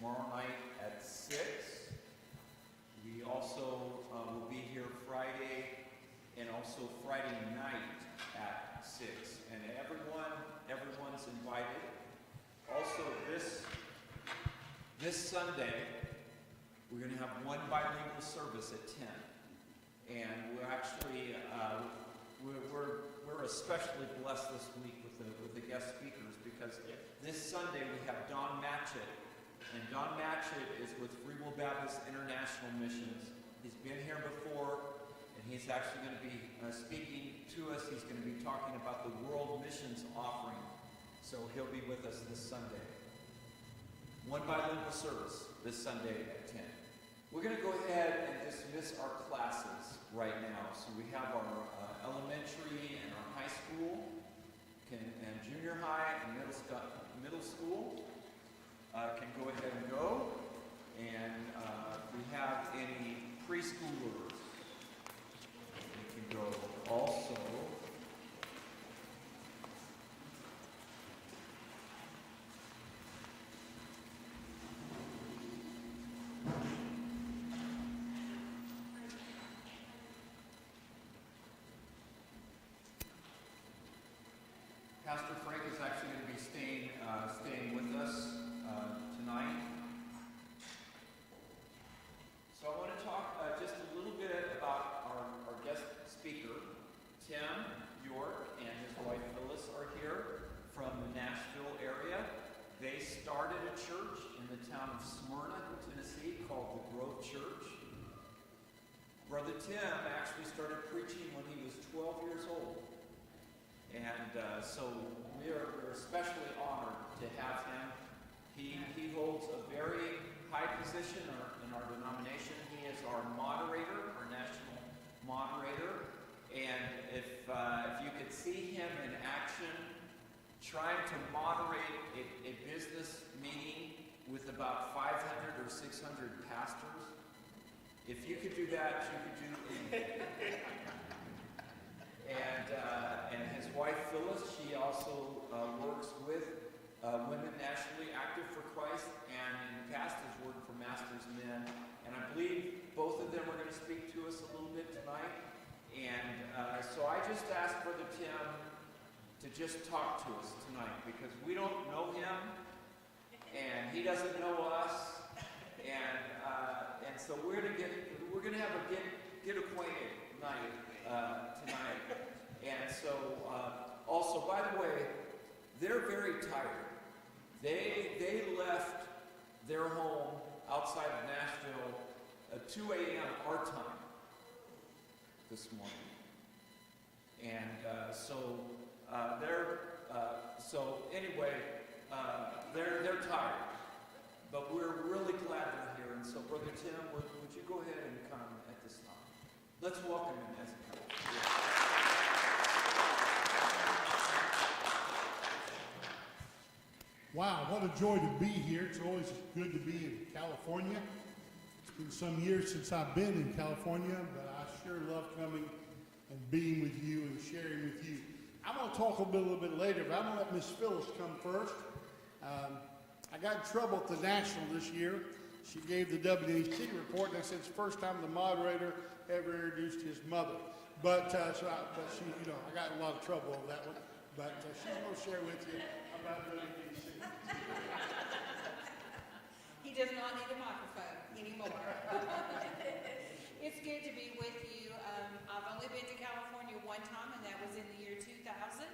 tomorrow night at 6. We also will be here Friday and also Friday night at 6. And everyone's invited. Also, this Sunday, we're going to have one bilingual service at 10. And we're actually, we're especially blessed this week with the guest speakers because this Sunday we have Don Matchett. And Don Matchett is with Free Will Baptist International Missions. He's been here before, and he's actually going to be speaking to us. He's going to be talking about the World Missions Offering. So he'll be with us this Sunday. One bilingual service this Sunday at 10. We're going to go ahead and dismiss our classes right now. So we have our elementary and our high school, and junior high and middle school can go ahead and go. And if we have any preschoolers, they can go also. Pastor Frank is actually going to be staying with us tonight. So I want to talk just a little bit about our guest speaker. Tim York and his wife Phyllis are here from the Nashville area. They started a church in the town of Smyrna, Tennessee, called the Grove Church. Brother Tim actually started preaching when he was 12 years old. And so we're especially honored to have him. He holds a very high position in our denomination. He is our moderator, our national moderator. And if you could see him in action, trying to moderate a business meeting with about 500 or 600 pastors, if you could do that, you could do anything. And his wife Phyllis, she also works with Women Nationally Active for Christ, and in the past has worked for Masters Men. And I believe both of them are going to speak to us a little bit tonight. And so I just asked Brother Tim to just talk to us tonight because we don't know him, and he doesn't know us, and so we're gonna have a get acquainted night tonight. And so, also, by the way, they're very tired. They left their home outside of Nashville at 2 a.m. our time this morning. And they're tired. But we're really glad they're here. And so, Brother Tim, would you go ahead and come at this time? Let's welcome him as he comes. Wow, what a joy to be here. It's always good to be in California. It's been some years since I've been in California, but I sure love coming and being with you and sharing with you. I'm going to talk a little bit later, but I'm going to let Miss Phyllis come first. I got in trouble at the National this year. She gave the WAC report, and I said it's the first time the moderator ever introduced his mother. But I got in a lot of trouble on that one. But she's going to share with you about WAC. He does not need a microphone anymore. It's good to be with you. I've only been to California one time, and that was in the year 2000.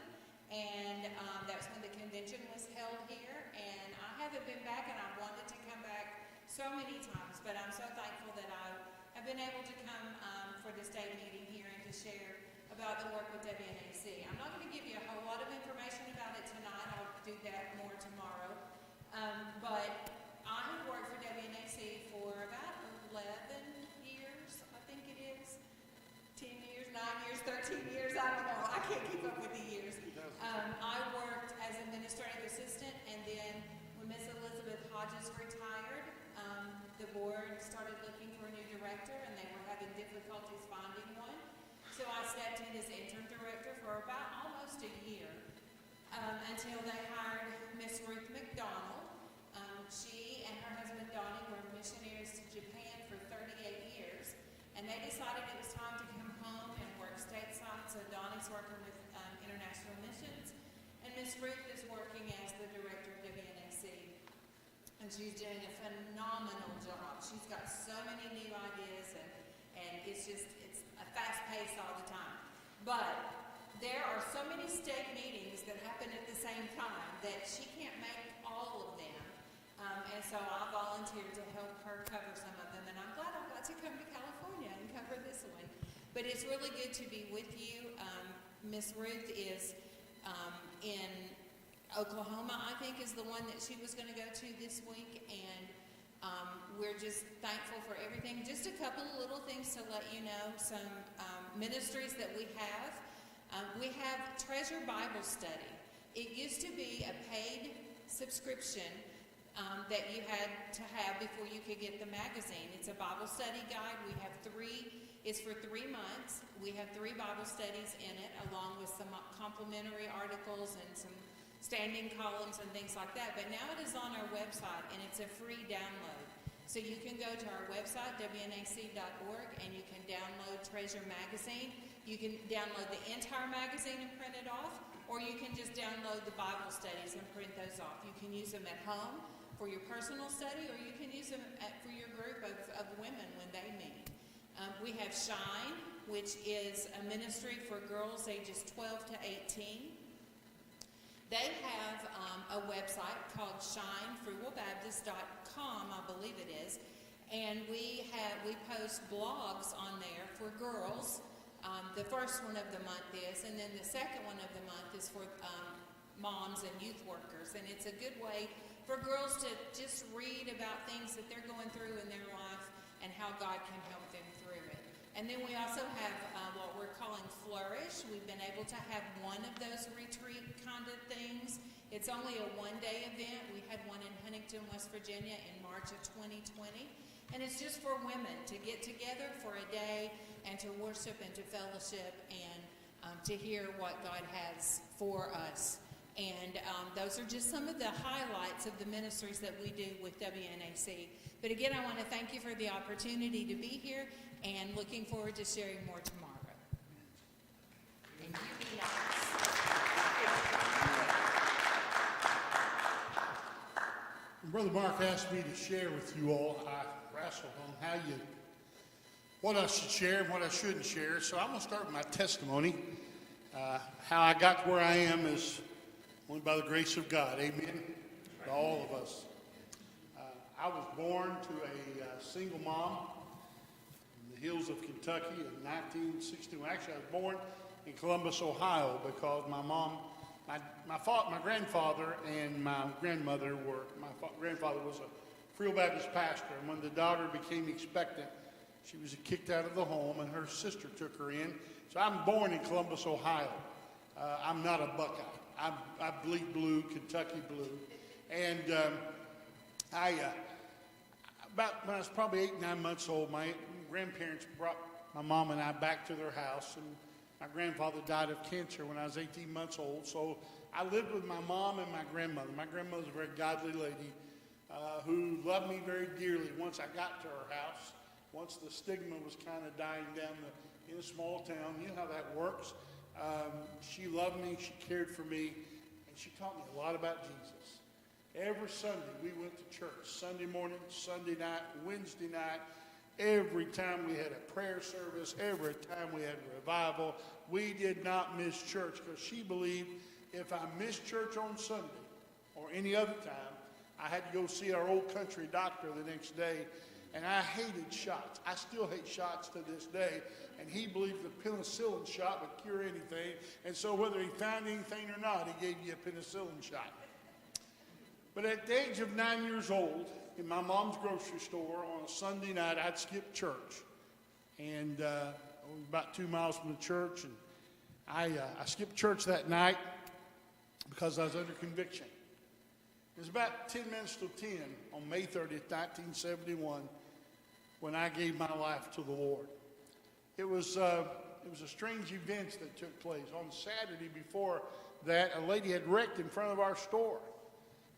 And that's when the convention was held here. And I haven't been back, and I've wanted to come back so many times. But I'm so thankful that I have been able to come for the state meeting here and to share about the work with WNAC. I'm not going to give you a whole lot of information about it tonight. I'll do that more tomorrow. But I have worked for WNAC for about 11 years, I think it is. 10 years, 9 years, 13 years, I don't know. I can't keep up with the years. I worked as administrative assistant, and then when Miss Elizabeth Hodges retired, the board started looking for a new director, and they were having difficulties finding one. So I stepped in as interim director for about almost a year until they hired Miss Ruth McDonald. She and her husband working with international missions, and Miss Ruth is working as the director of WNAC. And she's doing a phenomenal job. She's got so many new ideas, and it's a fast pace all the time. But there are so many state meetings that happen at the same time that she can't make all of them. And so I volunteered to help her cover some of them, and I'm glad I got to come to California and cover this one. But it's really good to be with you. Miss Ruth is in Oklahoma, I think, is the one that she was going to go to this week, and we're just thankful for everything. Just a couple of little things to let you know, some ministries that we have. We have Treasure Bible Study. It used to be a paid subscription that you had to have before you could get the magazine. It's a Bible study guide. We have it's for 3 months. We have 3 Bible studies in it, along with some complimentary articles and some standing columns and things like that. But now it is on our website, and it's a free download. So you can go to our website, wnac.org, and you can download Treasure Magazine. You can download the entire magazine and print it off, or you can just download the Bible studies and print those off. You can use them at home for your personal study, or you can use them for your group of women when they meet. We have Shine, which is a ministry for girls ages 12 to 18. They have a website called shinefrugalbaptist.com, I believe it is, and we post blogs on there for girls. The first one of the month is, and then the second one of the month is for moms and youth workers, and it's a good way for girls to just read about things that they're going through in their life and how God can help them through it. And then we also have what we're calling Flourish. We've been able to have one of those retreat kind of things. It's only a one-day event. We had one in Huntington, West Virginia in March of 2020. And it's just for women to get together for a day and to worship and to fellowship and to hear what God has for us. And those are just some of the highlights of the ministries that we do with WNAC. But again, I want to thank you for the opportunity to be here, and looking forward to sharing more tomorrow. And you be nice. Brother Mark asked me to share with you all. I wrestled on what I should share and what I shouldn't share. So I'm going to start with my testimony. How I got to where I am is only by the grace of God. Amen. To all of us. I was born to a single mom in the hills of Kentucky in 1961. Actually, I was born in Columbus, Ohio, because my grandfather and my grandmother my grandfather was a Free Baptist pastor, and when the daughter became expectant, she was kicked out of the home, and her sister took her in. So I'm born in Columbus, Ohio. I'm not a Buckeye. I bleed blue, Kentucky blue. And about when I was probably 8, 9 months old, my grandparents brought my mom and I back to their house, and my grandfather died of cancer when I was 18 months old. So I lived with my mom and my grandmother. My grandmother was a very godly lady who loved me very dearly once I got to her house. Once the stigma was kind of dying down in a small town. You know how that works. She loved me, she cared for me, and she taught me a lot about Jesus. Every Sunday we went to church, Sunday morning, Sunday night, Wednesday night. Every time we had a prayer service, every time we had a revival, we did not miss church, because she believed if I missed church on Sunday or any other time, I had to go see our old country doctor the next day. And I hated shots. I still hate shots to this day. And he believed the penicillin shot would cure anything. And so whether he found anything or not, he gave you a penicillin shot. But at the age of 9 years old, in my mom's grocery store on a Sunday night, I'd skip church. And I was about 2 miles from the church. And I skipped church that night because I was under conviction. It was about 10 minutes till 10 on May 30th, 1971, when I gave my life to the Lord. It was a strange event that took place. On Saturday before that, a lady had wrecked in front of our store,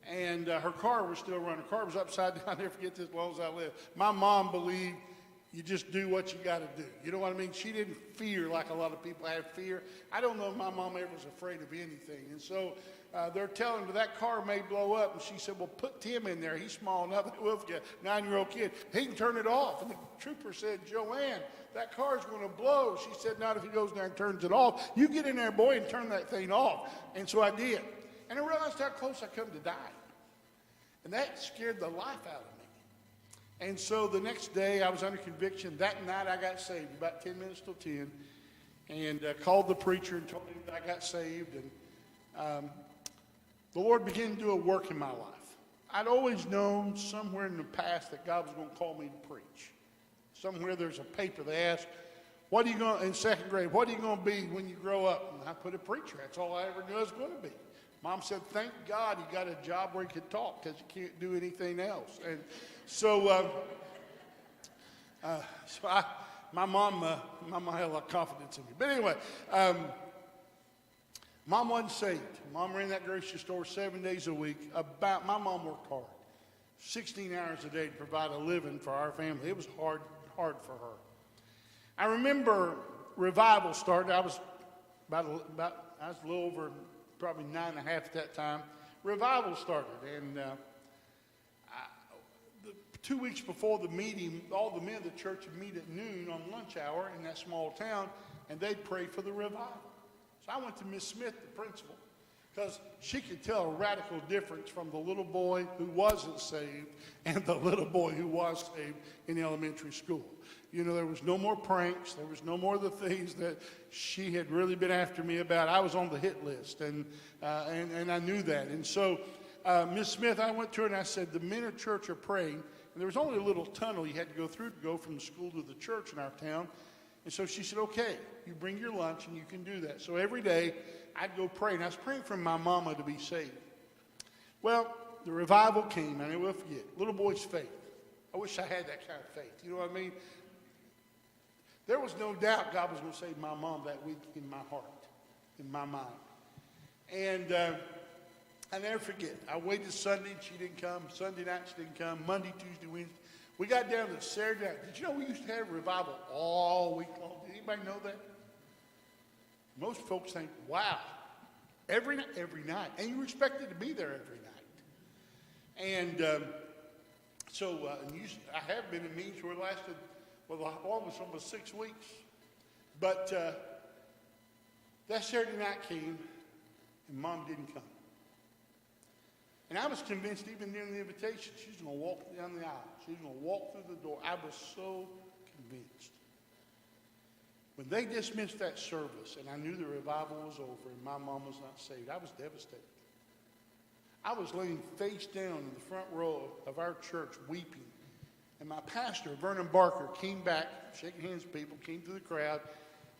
and her car was still running. Her car was upside down. I'll never forget this as long as I live. My mom believed you just do what you got to do. You know what I mean? She didn't fear like a lot of people have fear. I don't know if my mom ever was afraid of anything. And so they're telling her that car may blow up. And she said, well, put Tim in there. He's small enough. Well, if you a 9-year-old kid, he can turn it off. And the trooper said, Joanne, that car's going to blow. She said, not if he goes there and turns it off. You get in there, boy, and turn that thing off. And so I did. And I realized how close I come to dying. And that scared the life out of me. And so the next day, I was under conviction. That night, I got saved, about 10 minutes till 10, and called the preacher and told him that I got saved. And the Lord began to do a work in my life. I'd always known somewhere in the past that God was going to call me to preach. Somewhere there's a paper they ask, what are you going in second grade, what are you going to be when you grow up? And I put a preacher. That's all I ever knew I was going to be. Mom said, thank God you got a job where you can talk because you can't do anything else. And so, my mom had a lot of confidence in me. But anyway, Mom wasn't saved. Mom ran that grocery store 7 days a week. My mom worked hard, 16 hours a day to provide a living for our family. It was hard for her. I remember revival started. I was I was a little over probably 9.5 at that time. Revival started, and 2 weeks before the meeting, all the men of the church would meet at noon on lunch hour in that small town, and they'd pray for the revival. So I went to Miss Smith, the principal, because she could tell a radical difference from the little boy who wasn't saved and the little boy who was saved in elementary school. You know, there was no more pranks. There was no more of the things that she had really been after me about. I was on the hit list, and I knew that. And so Miss Smith, I went to her and I said, the men of church are praying. And there was only a little tunnel you had to go through to go from the school to the church in our town. And so she said, okay, you bring your lunch and you can do that. So every day I'd go pray. And I was praying for my mama to be saved. Well, the revival came, and I will forget. Little boy's faith. I wish I had that kind of faith. You know what I mean? There was no doubt God was going to save my mom that week in my heart, in my mind. And I never forget. I waited Sunday, and she didn't come. Sunday night, she didn't come. Monday, Tuesday, Wednesday. We got down to Saturday night. Did you know we used to have revival all week long? Did anybody know that? Most folks think, wow, every night. And you're expected to be there every night. And I have been in meetings where it lasted, almost 6 weeks. But that Saturday night came, and Mom didn't come. And I was convinced, even during the invitation, she was going to walk down the aisle. She was going to walk through the door. I was so convinced. When they dismissed that service, and I knew the revival was over, and my mom was not saved, I was devastated. I was laying face down in the front row of our church, weeping. And my pastor, Vernon Barker, came back, shaking hands with people, came through the crowd,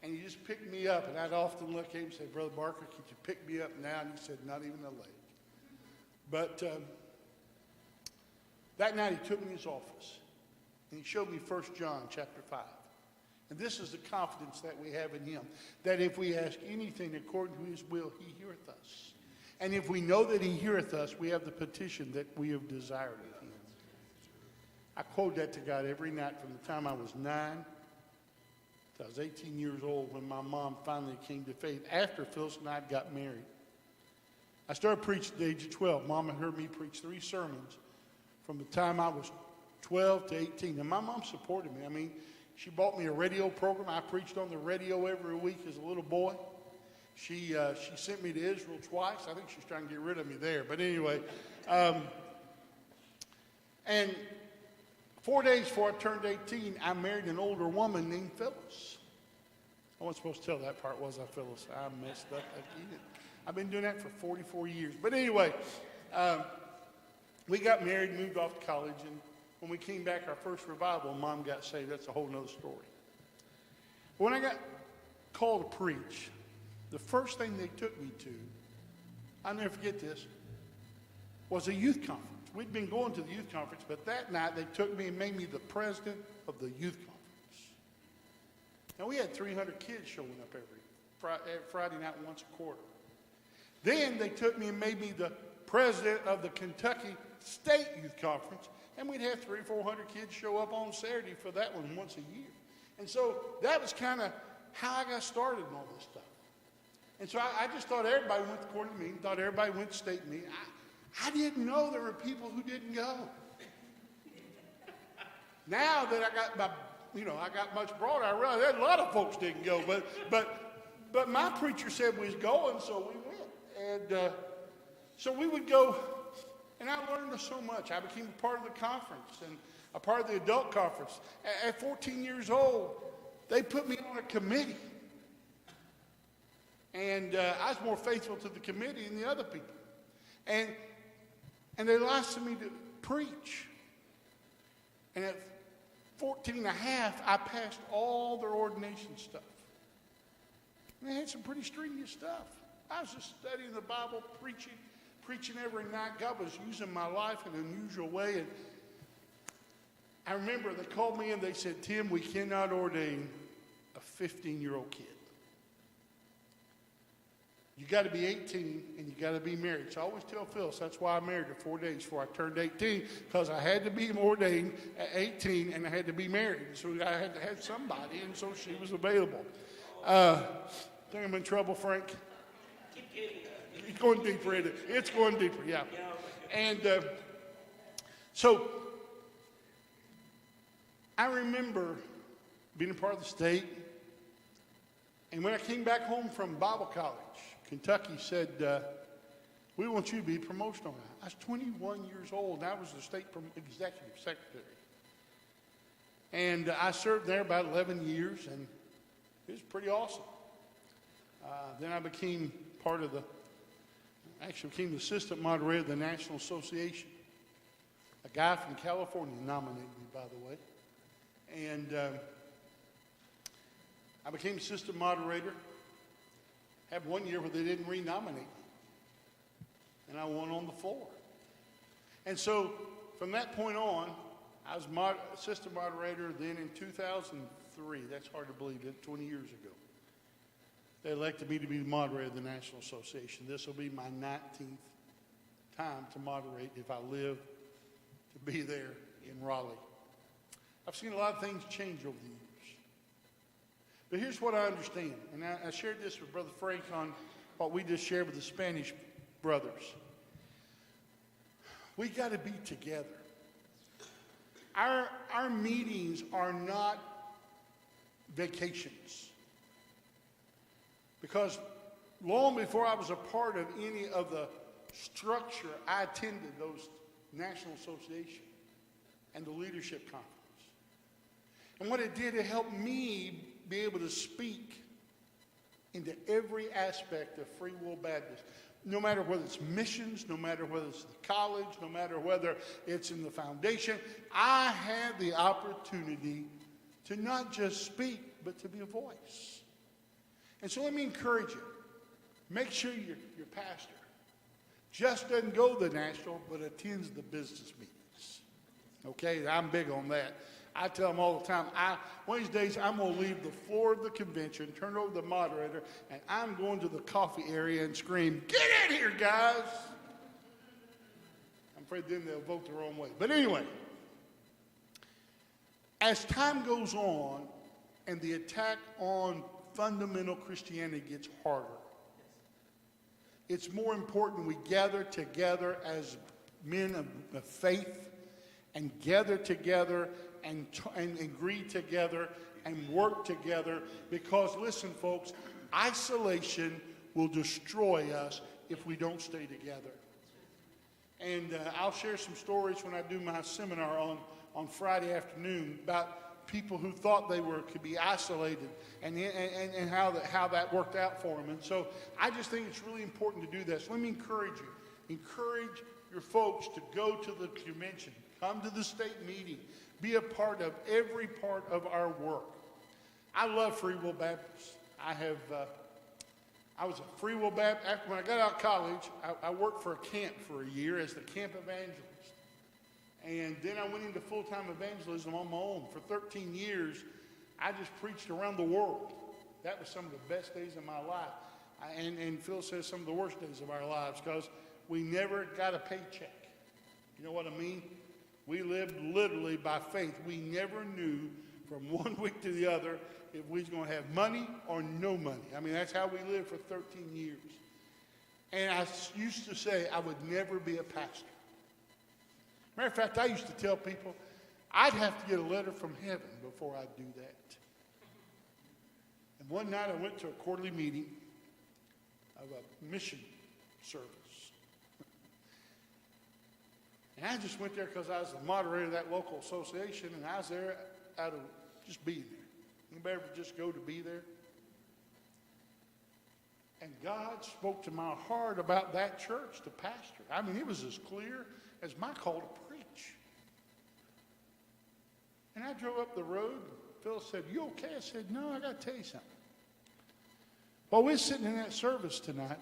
and he just picked me up. And I'd often look at him and say, Brother Barker, could you pick me up now? And he said, not even a leg. But that night he took me in his office, and he showed me 1 John chapter 5. And this is the confidence that we have in him, that if we ask anything according to his will, he heareth us. And if we know that he heareth us, we have the petition that we have desired of him. I quote that to God every night from the time I was 9 till I was 18 years old, when my mom finally came to faith, after Phyllis and I got married. I started preaching at the age of 12. Mom had heard me preach 3 sermons from the time I was 12 to 18. And my mom supported me. I mean, she bought me a radio program. I preached on the radio every week as a little boy. She sent me to Israel twice. I think she's trying to get rid of me there. But anyway, and 4 days before I turned 18, I married an older woman named Phyllis. I wasn't supposed to tell that part, was I, Phyllis? I messed up again. I've been doing that for 44 years. But anyway, we got married, moved off to college, and when we came back, our first revival, Mom got saved. That's a whole nother story. When I got called to preach, the first thing they took me to, I'll never forget this, was a youth conference. We'd been going to the youth conference, but that night they took me and made me the president of the youth conference. Now, we had 300 kids showing up every Friday night once a quarter. Then they took me and made me the president of the Kentucky State Youth Conference, And we'd have 300 or 400 kids show up on Saturday for that one once a year. And so that was kind of how I got started in all this stuff. And so I just thought everybody went to quarter meeting, thought everybody went to state meeting. I didn't know there were people who didn't go. Now that I got much broader, I realize that a lot of folks didn't go. But my preacher said we was going, so we went. And so we would go, and I learned so much. I became a part of the conference and a part of the adult conference. At 14 years old, they put me on a committee. And I was more faithful to the committee than the other people. And they licensed me to preach. And at 14 and a half, I passed all their ordination stuff. And they had some pretty strenuous stuff. I was just studying the Bible, preaching every night. God was using my life in an unusual way. And I remember they called me and they said, Tim, we cannot ordain a 15-year-old kid. You got to be 18 and you got to be married. So I always tell Phyllis, that's why I married her 4 days before I turned 18, because I had to be ordained at 18 and I had to be married. So I had to have somebody, and so she was available. Think I'm in trouble, Frank? Keep getting It's going deeper, isn't it? It's going deeper, yeah. And so I remember being a part of the state, and when I came back home from Bible college, Kentucky said, we want you to be promotional. I was 21 years old, and I was the state executive secretary. And I served there about 11 years, and it was pretty awesome. Then I became became the assistant moderator of the National Association. A guy from California nominated me, by the way. And I became assistant moderator. Had 1 year where they didn't renominate me. And I won on the floor. And so from that point on, I was assistant moderator. Then in 2003, that's hard to believe, 20 years ago, they elected me to be the moderator of the National Association. This will be my 19th time to moderate if I live to be there in Raleigh. I've seen a lot of things change over the years. But here's what I understand, and I shared this with Brother Frank on what we just shared with the Spanish brothers. We got to be together. Our meetings are not vacations. Because long before I was a part of any of the structure, I attended those National Association and the Leadership Conference. And what it did, it helped me be able to speak into every aspect of Free Will Baptist. No matter whether it's missions, no matter whether it's the college, no matter whether it's in the foundation, I had the opportunity to not just speak, but to be a voice. And so let me encourage you. Make sure your pastor just doesn't go to the national, but attends the business meetings. Okay, I'm big on that. I tell them all the time, one of these days I'm going to leave the floor of the convention, turn it over to the moderator, and I'm going to the coffee area and scream, "Get in here, guys!" I'm afraid then they'll vote the wrong way. But anyway, as time goes on and the attack on fundamental Christianity gets harder, it's more important we gather together as men of faith and gather together and agree together and work together, because listen, folks, isolation will destroy us if we don't stay together. And I'll share some stories when I do my seminar on Friday afternoon about people who thought they could be isolated and how that worked out for them. And so I just think it's really important to do this. Let me encourage you. Encourage your folks to go to the convention. Come to the state meeting. Be a part of every part of our work. I love Free Will Baptist. I was a Free Will Baptist. When I got out of college, I worked for a camp for a year as the camp evangelist. And then I went into full-time evangelism on my own. For 13 years, I just preached around the world. That was some of the best days of my life. And Phil says some of the worst days of our lives, because we never got a paycheck. You know what I mean? We lived literally by faith. We never knew from one week to the other if we was going to have money or no money. I mean, that's how we lived for 13 years. And I used to say I would never be a pastor. Matter of fact, I used to tell people I'd have to get a letter from heaven before I'd do that. And one night I went to a quarterly meeting of a mission service. And I just went there because I was the moderator of that local association, and I was there out of just being there. Anybody ever just go to be there? And God spoke to my heart about that church to pastor. I mean, it was as clear as my call to preach. And I drove up the road, and Phil said, "You okay?" I said, "No, I got to tell you something." While we're sitting in that service tonight,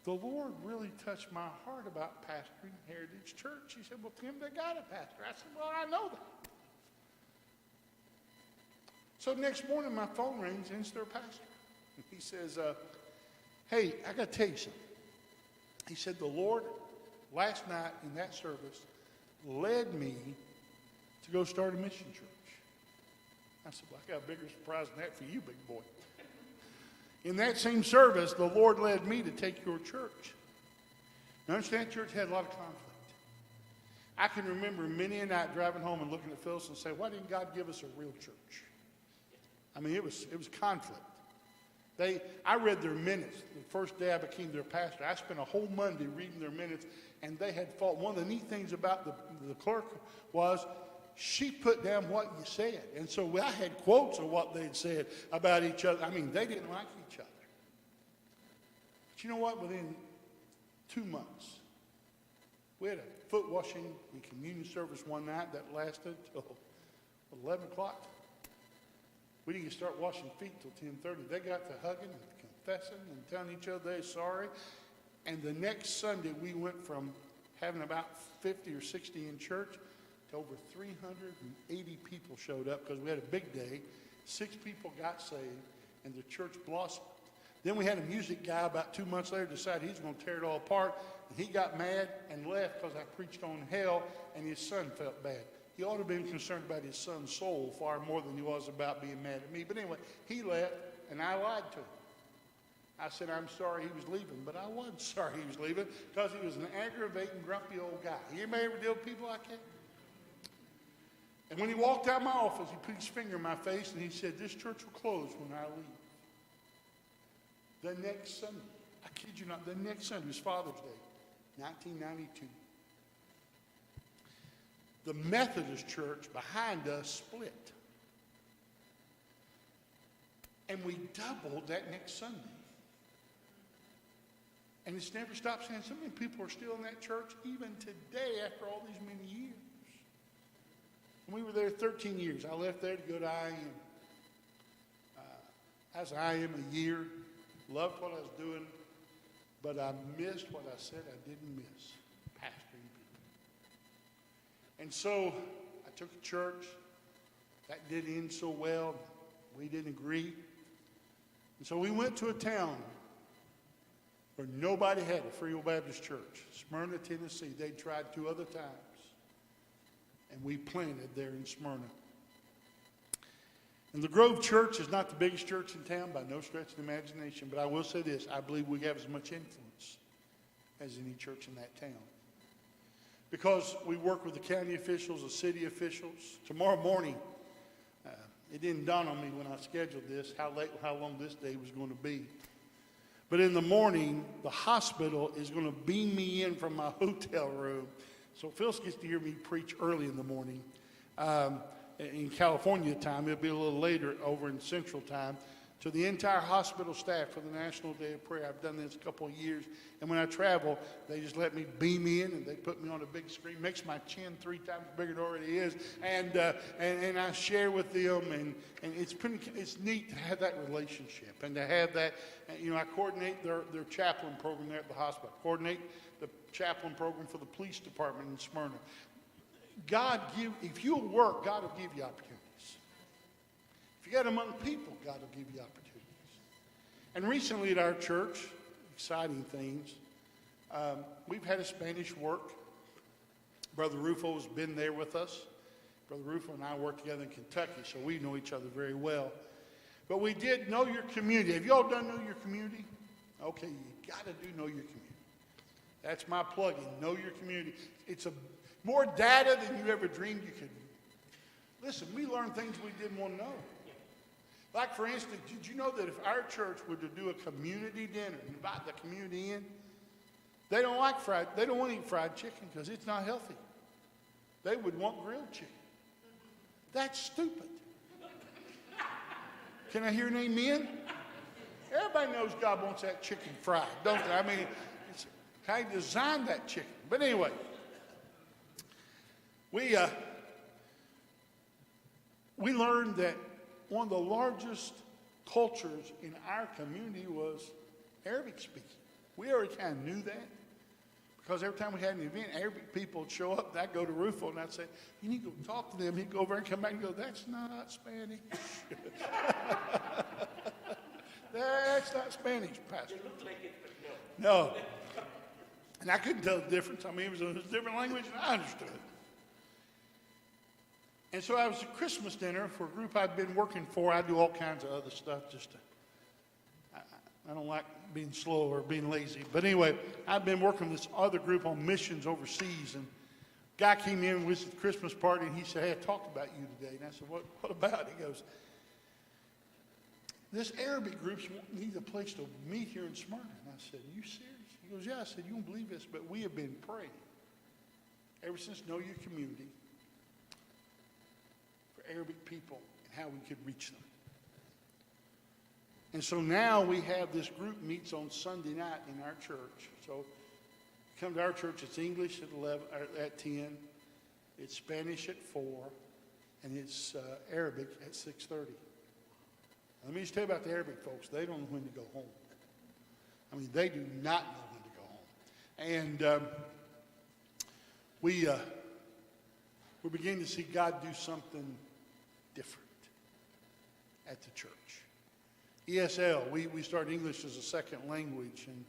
the Lord really touched my heart about pastoring Heritage Church. He said, "Well, Tim, they got a pastor." I said, "Well, I know that." So next morning, my phone rings, and it's their pastor. He says, "Hey, I got to tell you something." He said, "The Lord, last night in that service, led me to go start a mission church." I said, "Well, I got a bigger surprise than that for you, big boy." In that same service, the Lord led me to take your church. Now, understand, that church had a lot of conflict. I can remember many a night driving home and looking at Phyllis and saying, "Why didn't God give us a real church?" I mean, it was conflict. I read their minutes. The first day I became their pastor, I spent a whole Monday reading their minutes, and they had fought. One of the neat things about the clerk was she put down what you said. And so I had quotes of what they'd said about each other. I mean, they didn't like each other. But you know what? Within 2 months, we had a foot washing and communion service one night that lasted till 11 o'clock. We didn't start washing feet till 10:30. They got to hugging and confessing and telling each other they're sorry. And the next Sunday, we went from having about 50 or 60 in church to over 380 people showed up because we had a big day. 6 people got saved, and the church blossomed. Then we had a music guy about 2 months later decide he's going to tear it all apart. And he got mad and left because I preached on hell, and his son felt bad. He ought to have been concerned about his son's soul far more than he was about being mad at me. But anyway, he left, and I lied to him. I said, "I'm sorry he was leaving," but I wasn't sorry he was leaving because he was an aggravating, grumpy old guy. Anybody ever deal with people like that? And when he walked out of my office, he put his finger in my face, and he said, "This church will close when I leave." The next Sunday, I kid you not, the next Sunday was Father's Day, 1992. The Methodist church behind us split. And we doubled that next Sunday. And it's never stopped saying, so many people are still in that church even today after all these many years. And we were there 13 years. I left there to go to IM. I was at IM a year, loved what I was doing, but I missed what I said I didn't miss, pastoring people. And so I took a church. That didn't end so well. We didn't agree. And so we went to a town where nobody had a Free Will Baptist Church, Smyrna, Tennessee. They tried 2 other times. And we planted there in Smyrna. And the Grove Church is not the biggest church in town by no stretch of the imagination, but I will say this, I believe we have as much influence as any church in that town. Because we work with the county officials, the city officials. Tomorrow morning, it didn't dawn on me when I scheduled this how long this day was going to be. But in the morning, the hospital is going to beam me in from my hotel room. So Phil gets to hear me preach early in the morning. In California time, it'll be a little later over in Central time. To the entire hospital staff for the National Day of Prayer. I've done this a couple of years. And when I travel, they just let me beam in and they put me on a big screen. Makes my chin 3 times bigger than it already is. And I share with them. And it's neat to have that relationship. And to have that, I coordinate their chaplain program there at the hospital. I coordinate the chaplain program for the police department in Smyrna. If you'll work, God will give you opportunities. If you got among people, God will give you opportunities. And recently at our church, exciting things, we've had a Spanish work. Brother Rufo's been there with us. Brother Rufo and I work together in Kentucky, so we know each other very well. But we did Know Your Community. Have y'all done Know Your Community? Okay, you got to do Know Your Community. That's my plug-in, Know Your Community. It's more data than you ever dreamed you could. Listen, we learn things we didn't want to know. Like, for instance, did you know that if our church were to do a community dinner, invite the community in, they don't want to eat fried chicken because it's not healthy. They would want grilled chicken. That's stupid. Can I hear an amen? Everybody knows God wants that chicken fried, don't they? I mean, it's how He designed that chicken. But anyway, we learned that one of the largest cultures in our community was Arabic speaking. We already kind of knew that because every time we had an event, Arabic people would show up, and I'd go to Rufo and I'd say, you need to go talk to them. He'd go over and come back and go, that's not Spanish. That's not Spanish, Pastor. It looked like it, but no. No. And I couldn't tell the difference. I mean, it was a different language, and I understood. And so I was at Christmas dinner for a group I'd been working for. I do all kinds of other stuff just to, I don't like being slow or being lazy. But anyway, I've been working with this other group on missions overseas. And a guy came in with the Christmas party, and he said, hey, I talked about you today. And I said, what about? He goes, this Arabic group needs a place to meet here in Smyrna. And I said, are you serious? He goes, yeah. I said, you don't believe this, but we have been praying ever since Know Your Community for Arabic people and how we could reach them. And so now we have this group meets on Sunday night in our church. So come to our church, it's English at 11, at 10, it's Spanish at 4, and it's Arabic at 6:30. Let me just tell you about the Arabic folks. They don't know when to go home. I mean, they do not know when to go home. And we're beginning to see God do something different at the church. ESL, we started English as a second language, and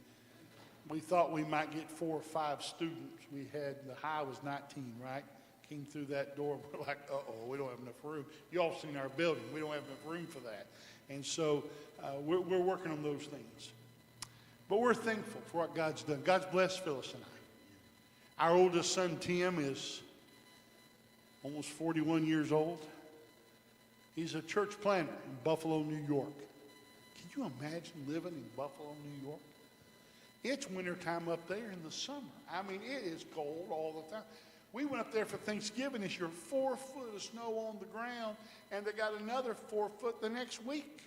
we thought we might get 4 or 5 students. We had, the high was 19, right? Came through that door, we're like, uh-oh, we don't have enough room. You all seen our building. We don't have enough room for that. And so we're working on those things. But we're thankful for what God's done. God's blessed Phyllis and I. Our oldest son, Tim, is almost 41 years old. He's a church planter in Buffalo, New York. Can you imagine living in Buffalo, New York? It's wintertime up there in the summer. I mean, it is cold all the time. We went up there for Thanksgiving this year, 4 foot of snow on the ground, and they got another 4 foot the next week.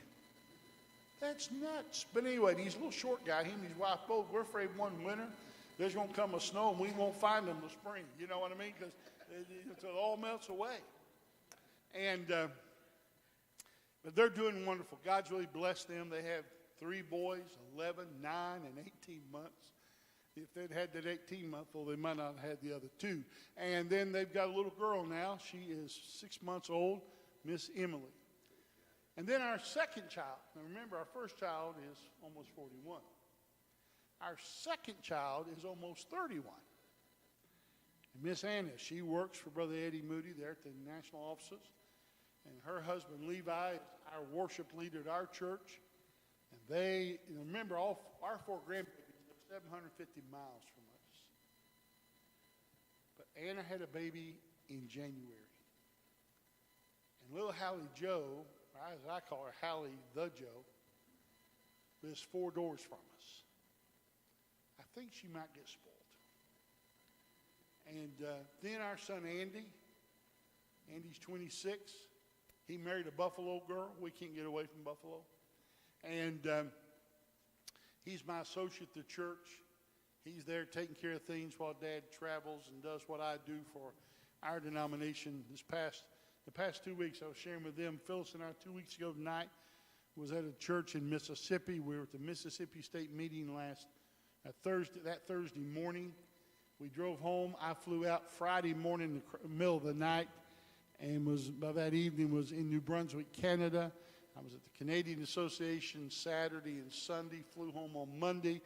That's nuts. But anyway, he's a little short guy. Him and his wife both, we're afraid one winter there's going to come a snow and we won't find them in the spring. You know what I mean? Because it all melts away. And but they're doing wonderful. God's really blessed them. They have 3 boys, 11, 9, and 18 months. If they'd had that 18-month-old, they might not have had the other 2. And then they've got a little girl now. She is 6 months old, Miss Emily. And then our second child. Now remember, our first child is almost 41. Our second child is almost 31. And Miss Anna, she works for Brother Eddie Moody there at the national offices. And her husband, Levi, is our worship leader at our church. And they, remember, all our 4 grandbabies live 750 miles from us. But Anna had a baby in January. And little Hallie Joe, or as I call her, Hallie the Joe, lives 4 doors from us. I think she might get spoiled. And then our son Andy, Andy's 26. He married a Buffalo girl. We can't get away from Buffalo. And he's my associate at the church. He's there taking care of things while Dad travels and does what I do for our denomination. The past 2 weeks, I was sharing with them. Phyllis and I, 2 weeks ago tonight, was at a church in Mississippi. We were at the Mississippi State meeting that Thursday morning. We drove home. I flew out Friday morning in the middle of the night, and by that evening was in New Brunswick, Canada. I was at the Canadian Association Saturday and Sunday, flew home on Monday.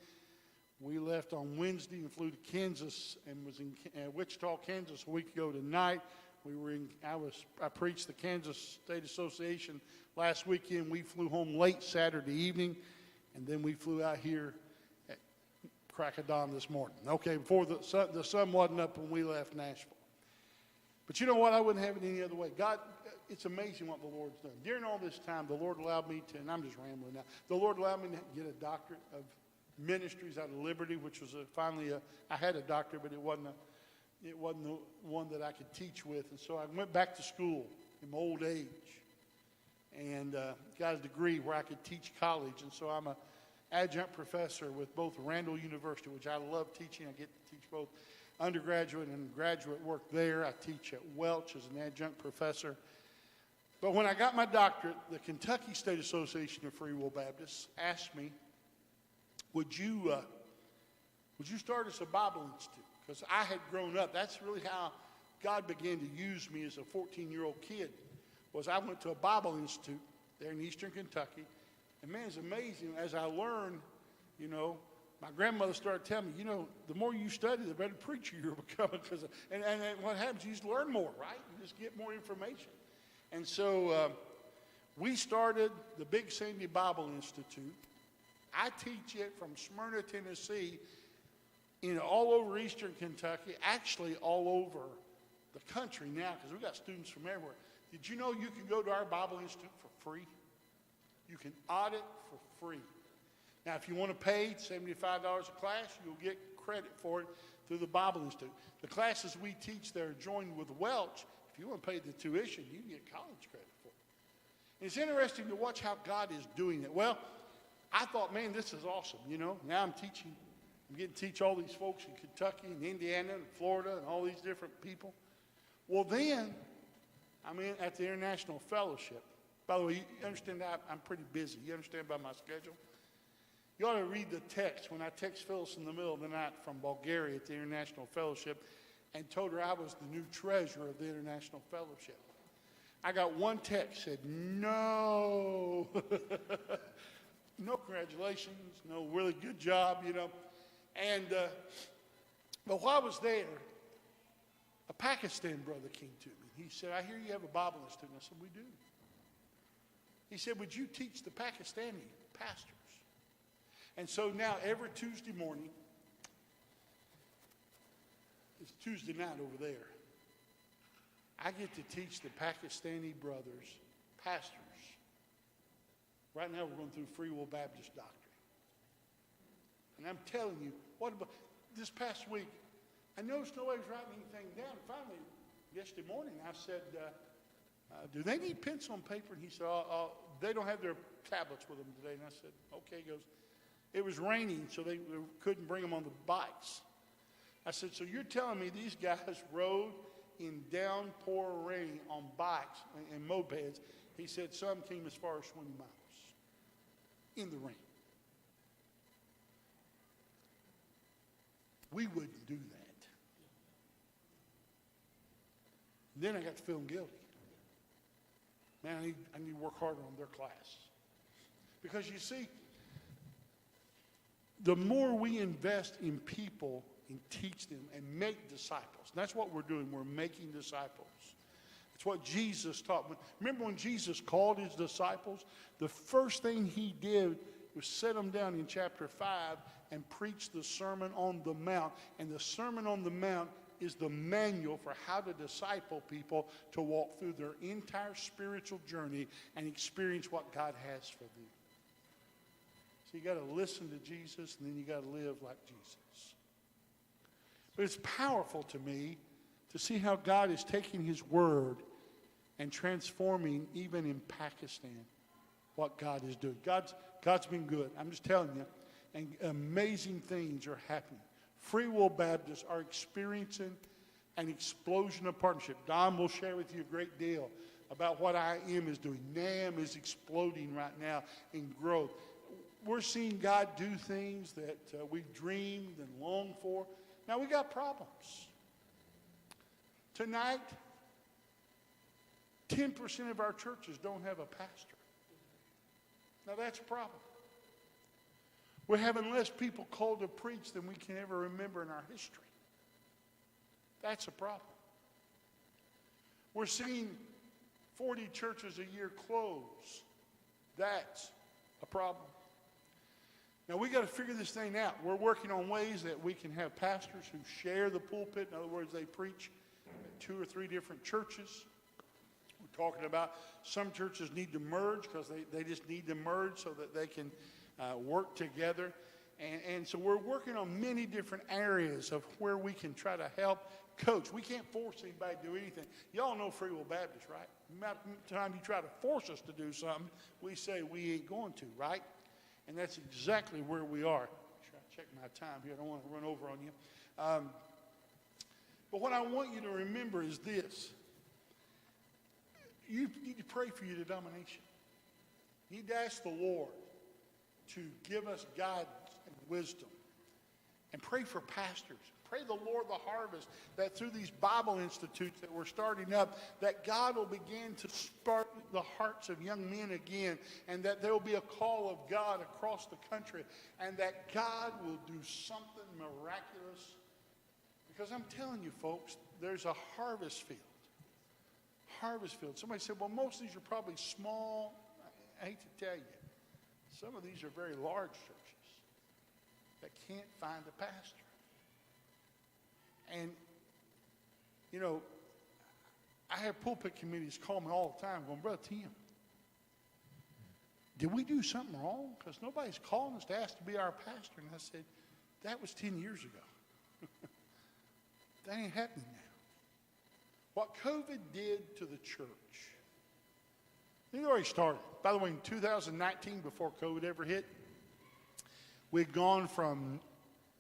We left on Wednesday and flew to Kansas and was in Wichita, Kansas a week ago tonight. I preached the Kansas State Association last weekend. We flew home late Saturday evening, and then we flew out here at crack of dawn this morning. Okay, before the sun wasn't up when we left Nashville. But you know what? I wouldn't have it any other way. God, it's amazing what the Lord's done. During all this time, the Lord allowed me to, and I'm just rambling now, the Lord allowed me to get a doctorate of ministries out of Liberty, which was I had a doctorate, but it wasn't the one that I could teach with. And so I went back to school in my old age and got a degree where I could teach college. And so I'm an adjunct professor with both Randall University, which I love teaching. I get to teach both undergraduate and graduate work there. I teach at Welch as an adjunct professor. But when I got my doctorate, the Kentucky State Association of Free Will Baptists asked me, would you start us a Bible Institute? Because I had grown up. That's really how God began to use me as a 14-year-old kid, was I went to a Bible Institute there in eastern Kentucky. And man, it's amazing. As I learned, my grandmother started telling me, the more you study, the better preacher you're becoming. And what happens, you just learn more, right? You just get more information. And so we started the Big Sandy Bible Institute. I teach it from Smyrna, Tennessee, all over eastern Kentucky, actually all over the country now, because we've got students from everywhere. Did you know you can go to our Bible Institute for free? You can audit for free. Now, if you want to pay $75 a class, you'll get credit for it through the Bible Institute. The classes we teach there are joined with Welch. If you want to pay the tuition, you can get college credit for it. And it's interesting to watch how God is doing it. Well, I thought, man, this is awesome, Now I'm getting to teach all these folks in Kentucky and Indiana and Florida and all these different people. Well, then, I'm at the International Fellowship. By the way, you understand that I'm pretty busy. You understand about my schedule? You ought to read the text when I text Phyllis in the middle of the night from Bulgaria at the International Fellowship and told her I was the new treasurer of the International Fellowship. I got one text said, no. No congratulations, no really good job, And, but while I was there, a Pakistan brother came to me. He said, I hear you have a Bible Institute. I said, we do. He said, would you teach the Pakistani pastors? And so now every Tuesday morning, it's Tuesday night over there, I get to teach the Pakistani brothers, pastors. Right now we're going through Free Will Baptist doctrine. And I'm telling you, what about this past week, I noticed nobody was writing anything down. Finally, yesterday morning, I said, do they need pencil and paper? And he said, they don't have their tablets with them today. And I said, okay. He goes, it was raining, so they couldn't bring them on the bikes. I said, so you're telling me these guys rode in downpour rain on bikes and mopeds? He said some came as far as 20 miles in the rain. We wouldn't do that. Then I got to feeling guilty. Man, I need to work harder on their class. Because you see, the more we invest in people and teach them and make disciples, and that's what we're doing, we're making disciples. It's what Jesus taught. Remember when Jesus called his disciples? The first thing he did was set them down in chapter 5 and preach the Sermon on the Mount. And the Sermon on the Mount is the manual for how to disciple people to walk through their entire spiritual journey and experience what God has for them. So you got to listen to Jesus, and then you got to live like Jesus. But it's powerful to me to see how God is taking his word and transforming, even in Pakistan, what God is doing. God's been good. I'm just telling you. And amazing things are happening. Free Will Baptists are experiencing an explosion of partnership. Don will share with you a great deal about what IM is doing. NAM is exploding right now in growth. We're seeing God do things that we've dreamed and longed for. Now, we got problems. Tonight, 10% of our churches don't have a pastor. Now, that's a problem. We're having less people called to preach than we can ever remember in our history. That's a problem. We're seeing 40 churches a year close. That's a problem. Now, we got to figure this thing out. We're working on ways that we can have pastors who share the pulpit. In other words, they preach at 2 or 3 different churches. We're talking about some churches need to merge because they just need to merge so that they can work together. And so we're working on many different areas of where we can try to help coach. We can't force anybody to do anything. Y'all know Free Will Baptist, right? The time you try to force us to do something, we say we ain't going to, right? And that's exactly where we are. Sure, I check my time here. I don't want to run over on you. But what I want you to remember is this. You need to pray for your denomination. You need to ask the Lord to give us guidance and wisdom. And pray for pastors. Pray the Lord of the harvest that through these Bible institutes that we're starting up, that God will begin to spark the hearts of young men again, and that there will be a call of God across the country, and that God will do something miraculous. Because I'm telling you, folks, there's a harvest field. Harvest field. Somebody said, well, most of these are probably small. I hate to tell you. Some of these are very large churches that can't find a pastor. And, you know, I have pulpit committees call me all the time going, Brother Tim, did we do something wrong? Because nobody's calling us to ask to be our pastor. And I said, that was 10 years ago. That ain't happening now. What COVID did to the church, it already started. By the way, in 2019, before COVID ever hit, we'd gone from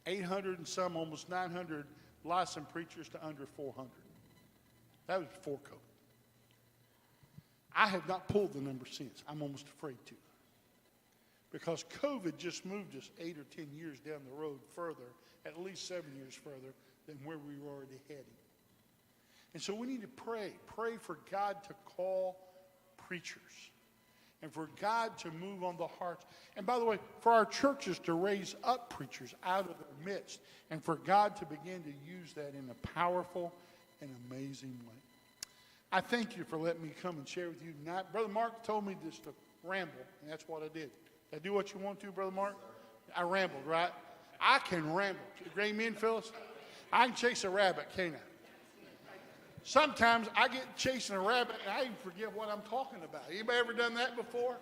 800 and some, almost 900 licensed preachers to under 400. That was before COVID. I have not pulled the number since. I'm almost afraid to. Because COVID just moved us 8 or 10 years down the road further, at least 7 years further than where we were already heading. And so we need to pray. Pray for God to call preachers. And for God to move on the hearts. And by the way, for our churches to raise up preachers out of their midst. And for God to begin to use that in a powerful and amazing way. I thank you for letting me come and share with you tonight. Brother Mark told me just to ramble, and that's what I did. Did I do what you want to, Brother Mark? I rambled, right? I can ramble. Amen, Phyllis? I can chase a rabbit, can't I? Sometimes I get chasing a rabbit and I even forget what I'm talking about. Anybody ever done that before?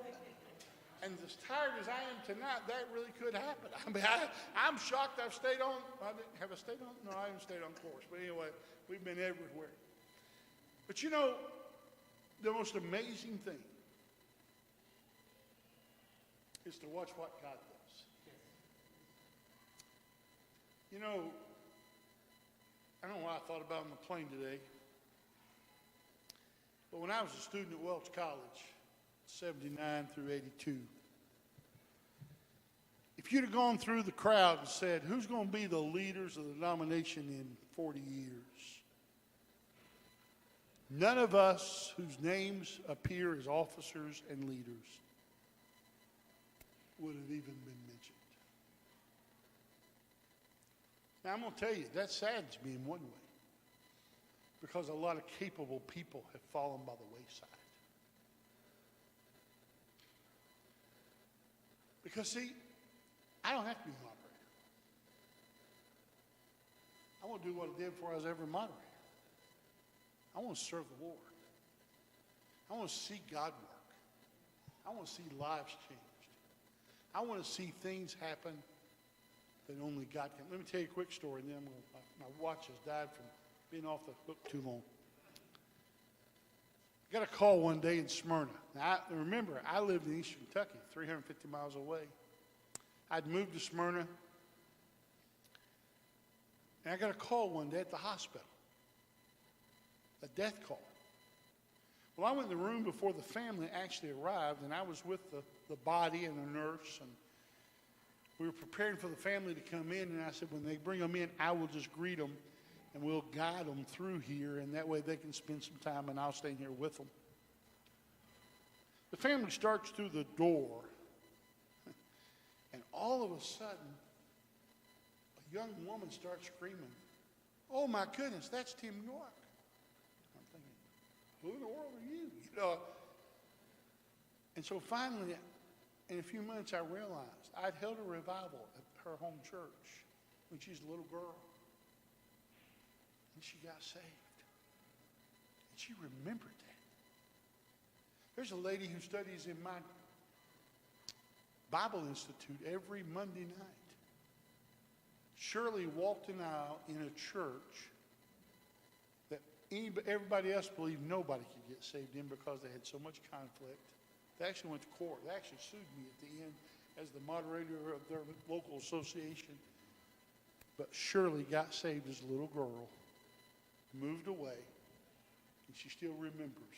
And as tired as I am tonight, that really could happen. I mean, I'm shocked I've stayed on. Have I stayed on? No, I haven't stayed on course. But anyway, we've been everywhere. But you know, the most amazing thing is to watch what God does. You know, I don't know what I thought about on the plane today. But when I was a student at Welch College, 79 through 82, if you'd have gone through the crowd and said, who's going to be the leaders of the denomination in 40 years? None of us whose names appear as officers and leaders would have even been mentioned. Now, I'm going to tell you, that saddens me in one way. Because a lot of capable people have fallen by the wayside. Because, see, I don't have to be a moderator. I want to do what I did before I was ever a moderator. I want to serve the Lord. I want to see God work. I want to see lives changed. I want to see things happen that only God can. Let me tell you a quick story, and then my watch has died from being off the hook too long. I got a call one day in Smyrna. Now, remember, I lived in Eastern Kentucky, 350 miles away. I'd moved to Smyrna, and I got a call one day at the hospital, a death call. Well, I went in the room before the family actually arrived, and I was with the body and the nurse, and we were preparing for the family to come in, and I said, when they bring them in, I will just greet them. And we'll guide them through here, and that way they can spend some time, and I'll stay here with them. The family starts through the door, And all of a sudden, a young woman starts screaming, "Oh my goodness, that's Tim York." I'm thinking, who in the world are you? You know. And so finally, in a few months, I realized I'd held a revival at her home church when she was a little girl. And she got saved. And she remembered that. There's a lady who studies in my Bible Institute every Monday night. Shirley walked an aisle in a church that everybody else believed nobody could get saved in because they had so much conflict. They actually went to court. They actually sued me at the end as the moderator of their local association. But Shirley got saved as a little girl, moved away, and she still remembers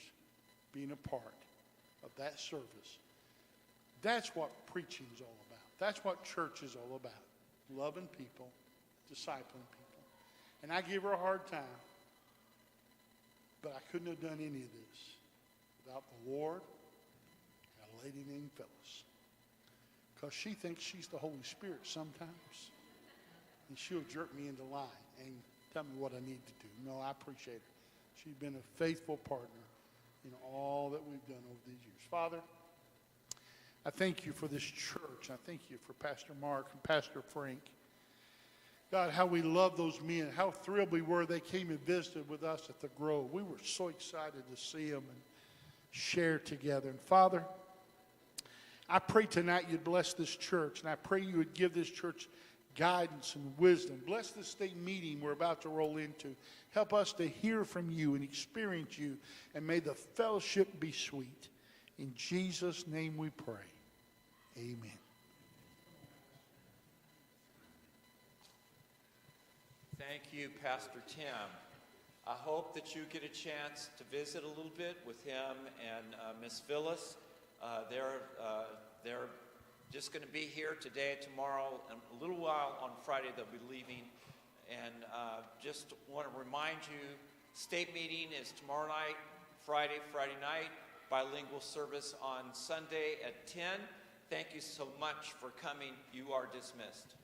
being a part of that service. That's what preaching is all about. That's what church is all about. Loving people, discipling people. And I give her a hard time, but I couldn't have done any of this without the Lord and a lady named Phyllis. Because she thinks she's the Holy Spirit sometimes. And she'll jerk me into line and tell me what I need to do. No, I appreciate her. She's been a faithful partner in all that we've done over these years. Father, I thank you for this church. I thank you for Pastor Mark and Pastor Frank. God, how we love those men. How thrilled we were they came and visited with us at the Grove. We were so excited to see them and share together. And Father, I pray tonight you'd bless this church, and I pray you would give this church guidance and wisdom. Bless this state meeting we're about to roll into. Help us to hear from you and experience you, and may the fellowship be sweet. In Jesus' name we pray. Amen. Thank you, Pastor Tim. I hope that you get a chance to visit a little bit with him and Miss Phyllis. They're just going to be here today, tomorrow, and a little while on Friday they'll be leaving. And just want to remind you, state meeting is tomorrow night, Friday night, bilingual service on Sunday at 10. Thank you so much for coming. You are dismissed.